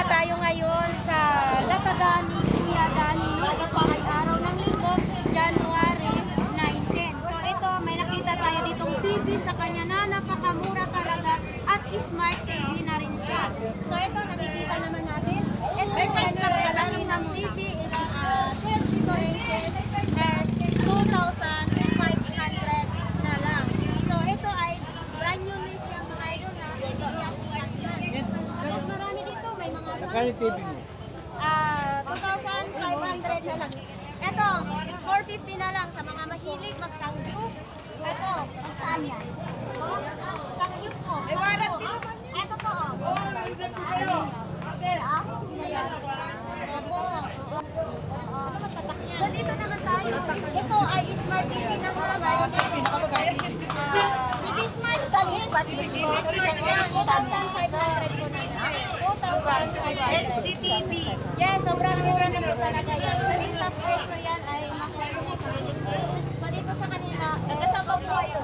tayo ngayon sa Latagan ni Kuya Danny. No? Ito ay araw ng linggo, January 19. So ito, may nakita tayo ditong TV sa kanya na napakamura talaga at smart TV na rin siya. So ito, nakikita naman natin. Ito yung kanya ng TV is 32 inches as 2,500 na lang. So ito ay brand new na siya mga idol na. Mas marami dito, may mga Kaya TV mo? 2,500 na lang. Ito, 450 na lang sa mga mahilig mag-sangyup. Ito, saan yan? Sangyup po. Ito po. So dito naman tayo. Ito ay smart TV ng mga bayan. TV Smart Talent. TV Smart 2,500 po na lang. 2,500. HDTV. Yes, sobrang mura na po talaga yan. Kasi sa pwesto yan ay makuha ko na. So dito sa kanila, nagkasabaw po kayo.